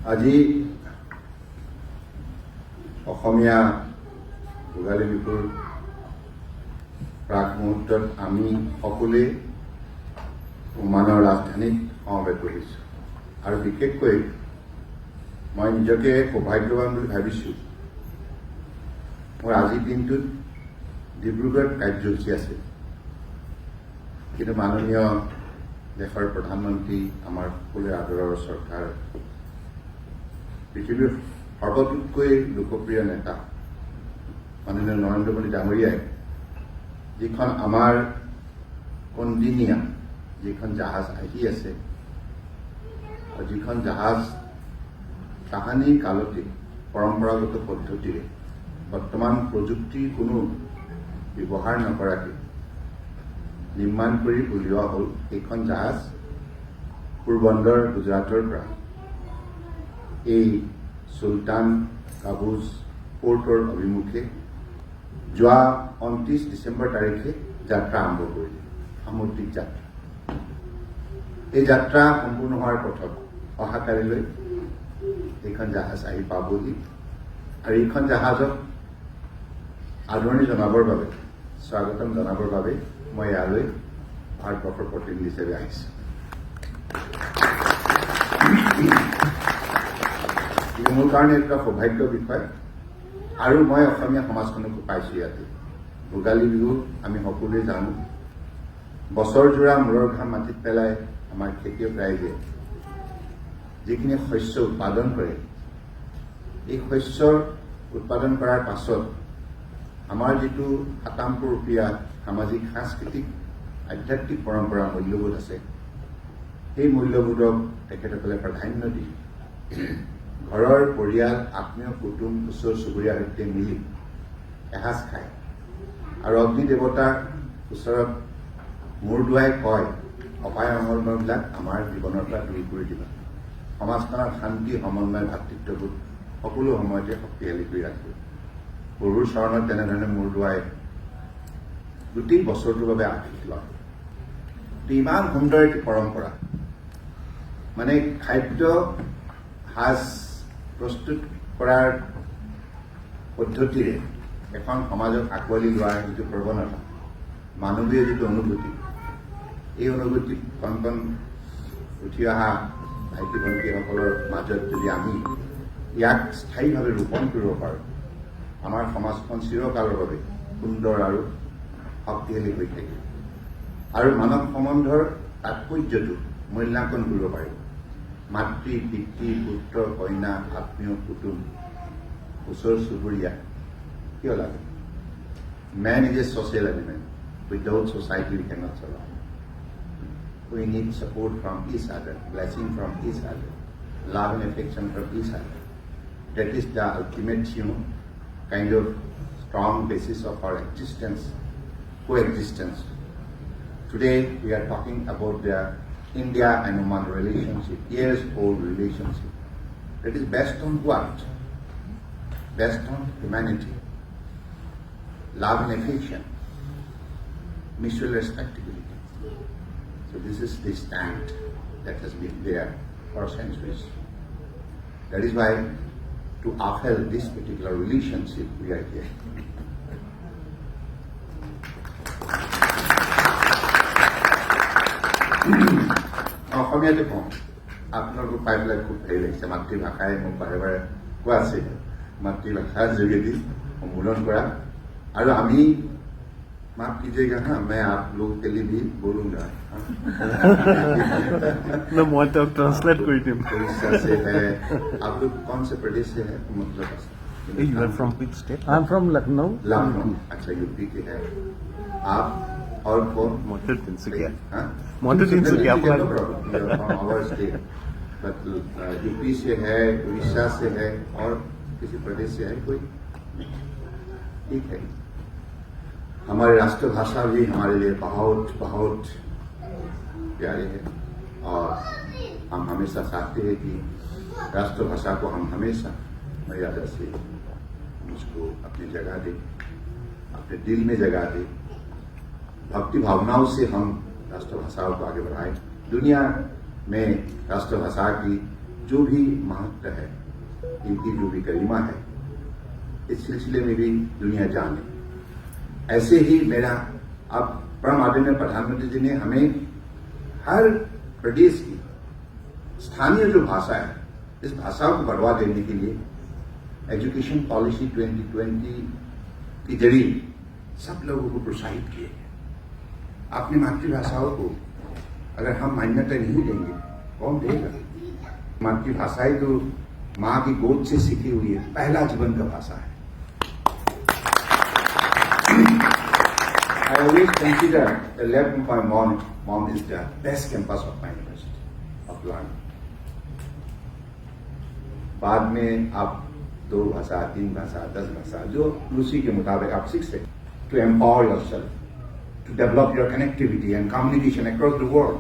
আজি অসমীয়া ভোগালী বিহুৰ প্ৰাক মুহূৰ্তত আমি সকলোৱে ওমানৰ ৰাজধানীত সমবেত কৰিছোঁ আৰু বিশেষকৈ মই নিজকে সৌভাগ্যৱান বুলি ভাবিছোঁ। মোৰ আজিৰ দিনটোত ডিব্ৰুগড়ত কাৰ্যসূচী আছে, কিন্তু মাননীয় দেশৰ প্ৰধানমন্ত্ৰী, আমাৰ সকলোৰে আদৰৰ চৰকাৰ, পৃথিৱীৰ সৰ্বতোতকৈ লোকপ্ৰিয় নেতা মাননীয় নৰেন্দ্ৰ মোদী ডাঙৰীয়াই যিখন আমাৰ কন্দিনীয়া যিখন জাহাজ আহি আছে, আৰু যিখন জাহাজ তাহানিৰ কালতে পৰম্পৰাগত পদ্ধতিৰে বৰ্তমান প্ৰযুক্তিৰ কোনো ব্যৱহাৰ নকৰাকৈ নিৰ্মাণ কৰি উলিওৱা হ'ল। এইখন জাহাজ পোৰবন্দৰ গুজৰাটৰ পৰা এই চুলতান কাবুজ পোৰ্টৰ অভিমুখে যোৱা 29 ডিচেম্বৰ তাৰিখে যাত্ৰা আৰম্ভ কৰিলে, সামুদ্ৰিক যাত্ৰা। এই যাত্ৰা সম্পূৰ্ণ হোৱাৰ পথত অহাকালিলৈ এইখন জাহাজ আহি পাবহি আৰু এইখন জাহাজক আদৰণি জনাবৰ বাবে, স্বাগতম জনাবৰ বাবে মই ইয়ালৈ ভাৰতবৰ্ষৰ প্ৰতিনিধি হিচাপে আহিছোঁ। মোৰ কাৰণে এটা সৌভাগ্য বিষয় আৰু মই অসমীয়া সমাজখনকো পাইছোঁ ইয়াতে। ভোগালী বিহু আমি সকলোৱে জানো, বছৰজোৰা মূৰৰ ঘাম মাটিত পেলাই আমাৰ খেতিয়ক ৰাইজে যিখিনি শস্য উৎপাদন কৰে, এই শস্যৰ উৎপাদন কৰাৰ পাছত আমাৰ যিটো সাতামপুৰপীয়া সামাজিক, সাংস্কৃতিক, আধ্যাত্মিক পৰম্পৰা মূল্যবোধ আছে, সেই মূল্যবোধক তেখেতসকলে প্ৰাধান্য দি ঘৰৰ পৰিয়াল, আত্মীয় কুটুম, ওচৰ চুবুৰীয়াৰ সৈতে মিলি এসাঁজ খায় আৰু অগ্নি দেৱতাৰ ওচৰত মূৰ দুৱাই কয়, অপায় অমংগলবিলাক আমাৰ জীৱনৰ পৰা দূৰ কৰি দিবা, সমাজখনত শান্তি, সমন্বয়, ভাতৃত্ববোধ সকলো সময়তে শক্তিশালী কৰি ৰাখিব। প্ৰভুৰ চৰণত তেনেধৰণে মূৰ দুৱাই গোটেই বছৰটোৰ বাবে আশীষ লয়। ইমান সুন্দৰ এটি পৰম্পৰা, মানে খাদ্য সাজ প্ৰস্তুত কৰাৰ পদ্ধতিৰে এখন সমাজক আঁকোৱালি লোৱাৰ যিটো প্ৰৱণতা, মানৱীয় যিটো অনুভূতি, এই অনুভূতিত কণ কণ উঠি অহা ভাইটি ভণ্টিসকলৰ মাজত যদি আমি ইয়াক স্থায়ীভাৱে ৰোপণ কৰিব পাৰোঁ, আমাৰ সমাজখন চিৰকালৰ বাবে সুন্দৰ আৰু শক্তিশালী হৈ থাকিব আৰু মানৱ সম্বন্ধৰ তাৎপৰ্যটো মূল্যাংকন কৰিব পাৰিব। মাতৃ, পিতৃ, পুত্ৰ, কন্যা, আত্মীয়, কুটুম, ওচৰ চুবুৰীয়া কিয় লাগে? Man is a social element. Without society we cannot survive. We need support from each other, blessing from each other, love and affection from each other. That is the ultimate, kind of strong basis of our existence, coexistence. Today we are talking about the India and Oman relationship, years-old relationship. That is based on what? Based on humanity, love and affection, mutual respectability. So this is the stand that has been there for centuries. That is why to uphold this particular relationship we are here. অসমীয়াতে কওঁ, আপোনালোকক পাই পেলাই খুব হেৰি লাগিছে। মাতৃভাষাই মোক বাৰে বাৰে কোৱা আছে, মাতৃভাষাৰ যোগেদি সম্বোধন কৰা। আৰু আমি माफ कीजिएगा ना, मैं आप लोग के लिए भी बोलूंगा। मैं तो ट्रांसलेट कोई नहीं। उड़ीसा से है, आप लोग कौन से प्रदेश से है? मतलब You are from which state? I'm from Lucknow. Lucknow, अच्छा यूपी के है आप। और कौन? मोटर तिनसुकिया। हाँ? मोटर तिनसुकिया। our state, मतलब यूपी से है, उड़ीसा से है, और किसी प्रदेश से है कोई? ठीक है। हमारी राष्ट्रभाषा भी हमारे लिए बहुत बहुत प्यारी है और हम हमेशा चाहते हैं कि राष्ट्रभाषा को हम हमेशा मर्यादा से उसको अपनी जगह दें, अपने दिल में जगह दें, भक्ति भावनाओं से हम राष्ट्रभाषाओं को आगे बढ़ाएं। दुनिया में राष्ट्रभाषा की जो भी महत्व है, इनकी जो भी गरिमा है, इस सिलसिले में भी दुनिया जाने। ऐसे ही मेरा अब परम आदरणीय प्रधानमंत्री जी ने हमें हर प्रदेश की स्थानीय जो भाषा है, इस भाषाओं को बढ़ावा देने के लिए एजुकेशन पॉलिसी 2020 के जरिए सब लोगों को प्रोत्साहित किए। अपनी मातृभाषाओं को अगर हम मान्यता नहीं देंगे, कौन देगा? मातृभाषा ही तो माँ की गोद से सीखी हुई है, पहला जीवन का भाषा है। I always consider the lab of my mom is the best campus of my university of learning. बाद में आप 2 भाषा, 3 भाषा, 10 भाषा, जो रुचि के मुताबिक आप सीख सकते, to empower yourself, to develop your connectivity and communication across the world,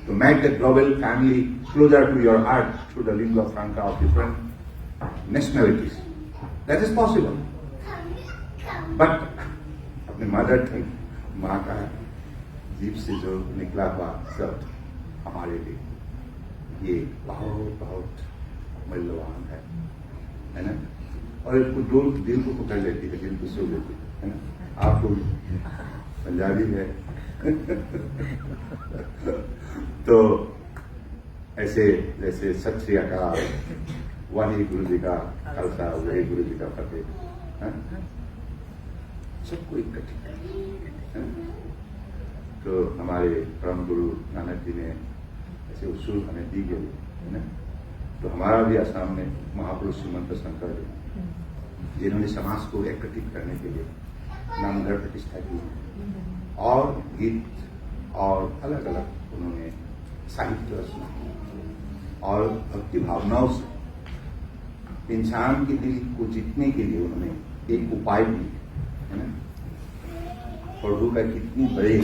to make the global family closer to your heart through the lingua franca of different nationalities. That is possible. But अपने mother tongue, माँ का जीभ से जो निकला हुआ शब्द हमारे लिए ये बहुत बहुत मूल्यवान है ना? और इसको दिल को पकड़ लेती है, दिल को सो लेती है ना? आपको पंजाबी है तो ऐसे जैसे सत श्री अकाल, वाहे गुरु जी का खालसा, वाहे गुरु जी का फतेह, सबको इकट्ठी कर। तो हमारे परम गुरु नानक जी ने ऐसे उसूल हमें दी गई है ना? तो हमारा भी असम में महापुरुष श्रीमंत शंकर जी, जिन्होंने समाज को एकत्रित करने के लिए नामघर प्रतिष्ठा की और गीत और अलग अलग उन्होंने साहित्य रचना और भक्ति भावनाओं से इंसान के दिल को जीतने के लिए उन्होंने एक उपाय दी है ना? प्रभु का कितनी बड़े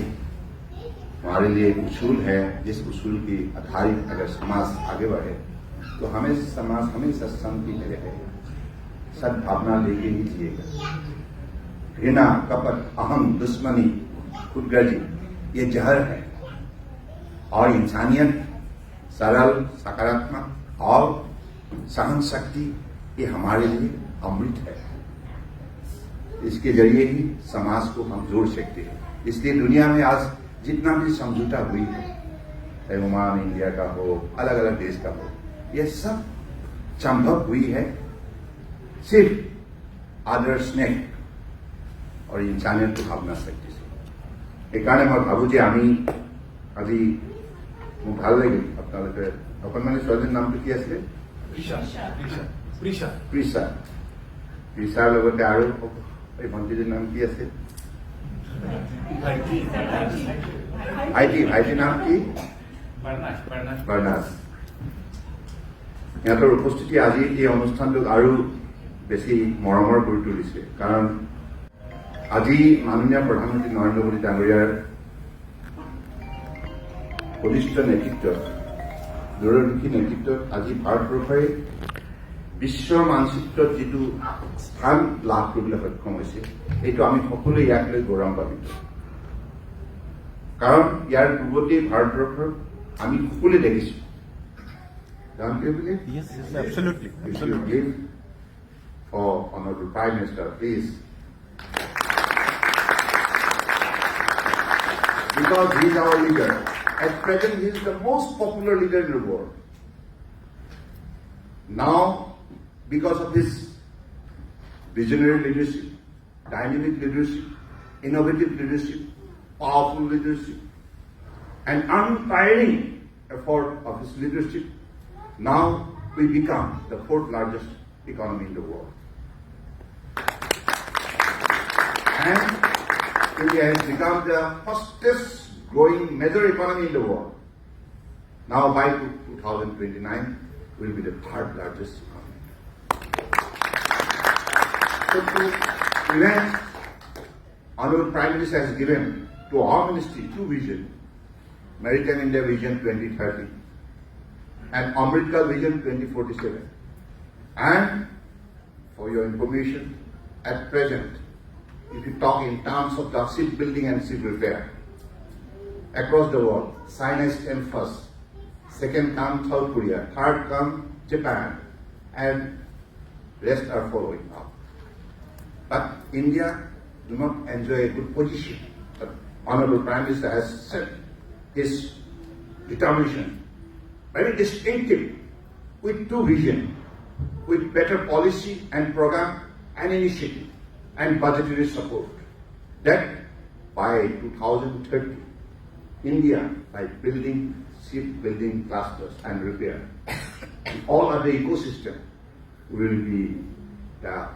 हमारे लिए एक उसूल है, जिस उसूल की आधारित अगर समाज आगे बढ़े तो हमें समाज हमेशा शांति में रहेगा, सद्भावना लेके ही जिएगा। घृणा, कपट, अहम, दुश्मनी, खुदगर्जी ये जहर है और इंसानियत सरल, सकारात्मक और सहन शक्ति ये हमारे लिए अमृत है। इसके जरिए ही समाज को हम जोड़ सकते हैं। इसलिए दुनिया में आज जितना भी समझौता हुई है, चाहे ओमान इंडिया का हो, अलग अलग देश का हो, यह सब संभव हुई है सिर्फ आदर, स्नेह और इंसानियत की भावना शक्ति से। एक कारण मैं भावू जी आमी আজি মোক ভাল লাগিল আপোনালোকে অকণমানি ছোৱালীৰ নামটো কি আছিলে? প্ৰিছা। প্ৰিছাৰ লগতে আৰু এই ভণ্টিৰ নাম কি আছে? ভাইটিৰ নাম কি? বাৰ্নাছ। সিহঁতৰ উপস্থিতি আজি এই অনুষ্ঠানটোক আৰু বেছি মৰমৰ কৰি তুলিছে, কাৰণ আজি মাননীয় প্ৰধানমন্ত্ৰী নৰেন্দ্ৰ মোদী ডাঙৰীয়াৰ বলিষ্ঠ নেতৃত্বত, দূৰদৰ্শী নেতৃত্বত আজি ভাৰতবৰ্ষই বিশ্বৰ মানচিত্ৰত যিটো স্থান লাভ কৰিবলৈ সক্ষম হৈছে, এইটো আমি সকলোৱে ইয়াক লৈ গৌৰৱান্বিত। কাৰণ ইয়াৰ পূৰ্বতে ভাৰতবৰ্ষৰ আমি সকলোৱে দেখিছো। Yes, absolutely. If you give for Honorable Prime Minister, please. Because he is our leader. At present, he is the most popular leader in the world. Now, because of his visionary leadership, dynamic leadership, innovative leadership, powerful leadership, and untiring effort of his leadership, now we become the 4th largest economy in the world. And India has become the fastest growing major economy in the world. Now by 2029, we will be the 3rd largest economy. So to prevent, Honorable Prime Minister has given to our ministry 2 visions: Maritime India Vision 2030 and Amritkal Vision 2047. And for your information, at present, if you talk in terms of the shipbuilding and ship repair, across the world, China stands first. second comes South Korea, third comes Japan, and rest are following now. But India do not enjoy a good position. The Honorable Prime Minister has said his determination, very distinctive, with two vision, with better policy and program and initiative and budgetary support, that by 2030, India, by building shipbuilding clusters and repair, and all other ecosystem, will be the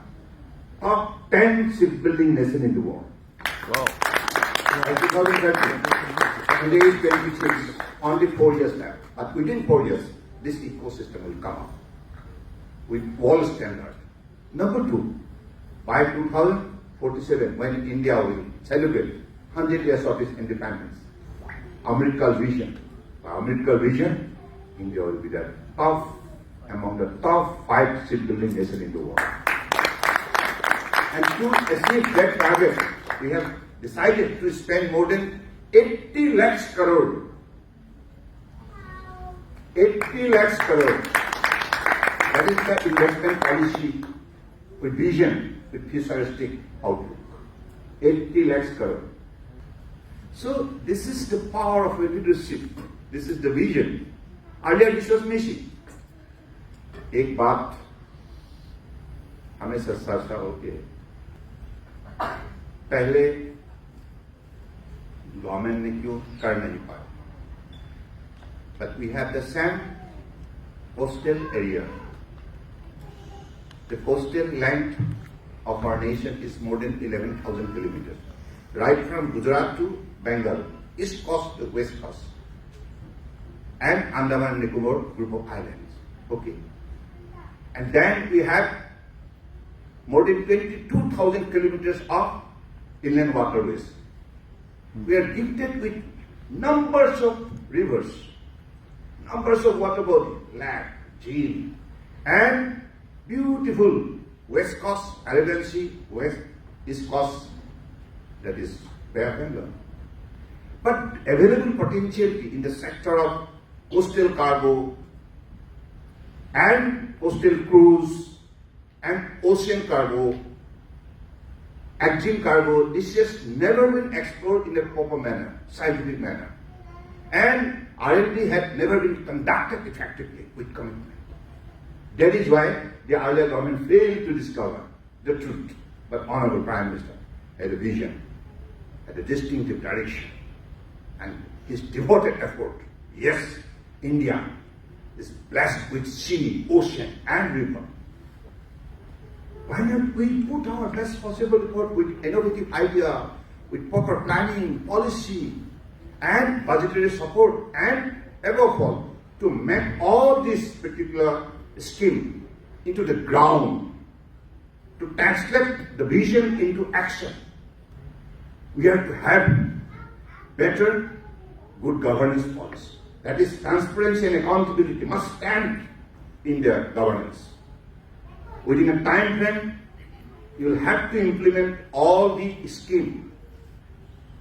top 10 shipbuilding nation in the world. Wow. By 2030, today is 26, only 4 years left. But within 4 years, this ecosystem will come up with world standard. Number two, by 2047, when India will celebrate 100 years of its independence, America's vision. By America's vision, India will be the among the top 5 shipbuilding nations in the world. And to achieve that target, we have decided to spend more than 80 lakhs crore. 80 lakhs crore. That is the investment policy with vision, with futuristic outlook. 80 lakhs crore. So this is the power of leadership. This is the vision. Earlier this was missing. एक बात हमेशा साझा होती है, पहले government ने क्यों कर नहीं पाया? But we have the same coastal area. The coastal length of our nation is more than 11,000 kilometers. Right from Gujarat to Bengal, east coast to west coast, and Andaman and Nicobar group of islands. Okay. And then we have more than 22,000 kilometers of inland waterways. We are gifted with numbers of rivers, numbers of water bodies, lake, jheel, and beautiful west coast, Arabian Sea, east coast, that is Bay of Bengal. But available potentiality in the sector of coastal cargo and coastal cruise and ocean cargo, exim cargo, this has never been explored in a proper manner, scientific manner. And R&D had never been conducted effectively with commitment. That is why the earlier government failed to discover the truth. But Honorable Prime Minister had a vision, had a distinctive direction, and his devoted effort. Yes, India is blessed with sea, ocean, and river. Why not we put our best possible effort with innovative idea, with proper planning, policy, and budgetary support, and above all, to make all this particular scheme into the ground, to translate the vision into action. We have to have better good governance policy. That is, transparency and accountability must stand in their governance. Within a time frame, you will have to implement all the scheme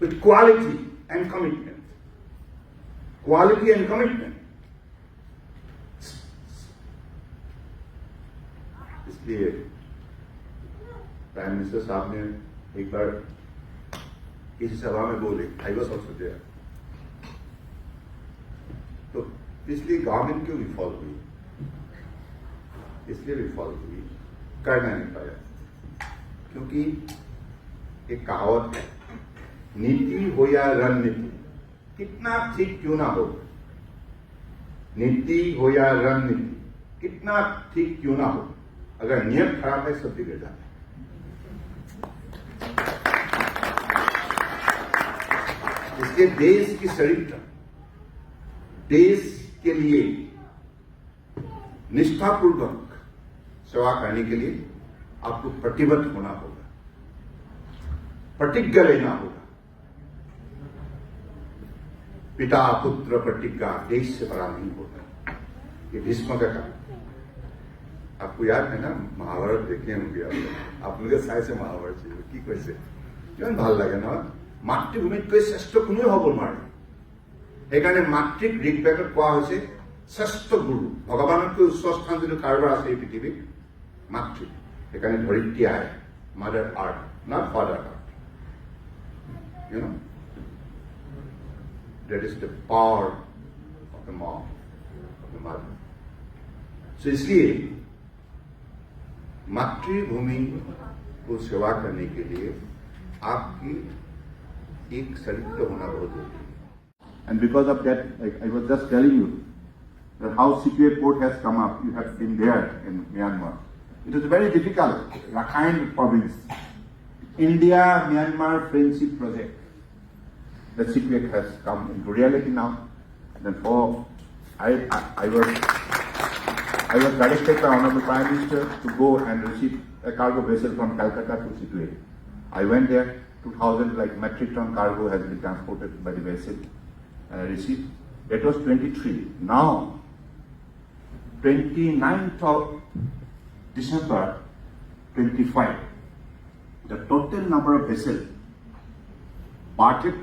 with quality and commitment. Quality and commitment. इसलिए prime minister साहब ने एक बार किसी सभा में बोले, I was also there, तो इसलिए गवर्नमेंट क्यों विफल हुई? इसलिए विफल हुई, करना नहीं पाया, क्योंकि एक कहावत है, नीति हो या रणनीति, कितना ठीक क्यों ना हो, नीति हो या रणनीति, कितना ठीक क्यों ना हो, अगर नियत खराब है सब बिगड़ जाता है। इसके देश की चरित्र, देश के लिए निष्ठापूर्वक सेवा करने के लिए आपको प्रतिबद्ध होना होगा, प्रतिज्ञा लेना होगा। पिता पुत्र प्रतिज्ञा देश से बड़ा नहीं होता। ये भीष्म का काम, आपको याद है ना, महाभारत देखे होंगे आप लोग चाই से महाभारत কি কৈছে, কিমান ভাল লাগে নহয়? মাতৃভূমিতকৈ শ্ৰেষ্ঠ কোনেও হ'ব নোৱাৰে। সেইকাৰণে মাতৃক ঋগ্বেদত কোৱা হৈছে শ্ৰেষ্ঠ গুৰু ভগৱানতকৈ উচ্চ স্থান যদি কাৰোবাৰ আছে এই পৃথিৱীত মাতৃ সেইকাৰণে ধৰিত্ৰী আই mother earth not father earth you know that is the power of the mom of the mother so इसलिए मातृभूमि को सेवा करने के लिए आपकी एक चरित्र होना बहुत जरूरी है and because of that I was just telling you that how Sikwe port has come up. You have been there in Myanmar. It is very difficult. Rakhine province, India-Myanmar friendship project. The Sikwe has come into reality now. Therefore, I was directed by Honorable Prime Minister to go and receive a cargo vessel from Calcutta to Sikwe. I went there. 2,000 metric ton cargo has been transported by the vessel. And I received. That was 23. Now, 29th of December 25, the total number of vessels parted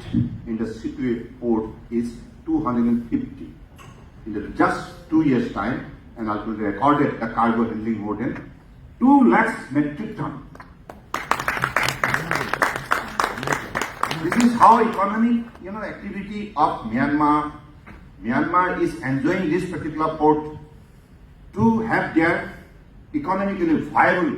in the Sikwe port is 250. In just 2 years' time, and also they recorded the cargo handling more than 2 lakhs metric ton. This is how economic, activity of Myanmar. Myanmar is enjoying this particular port to have their economically viable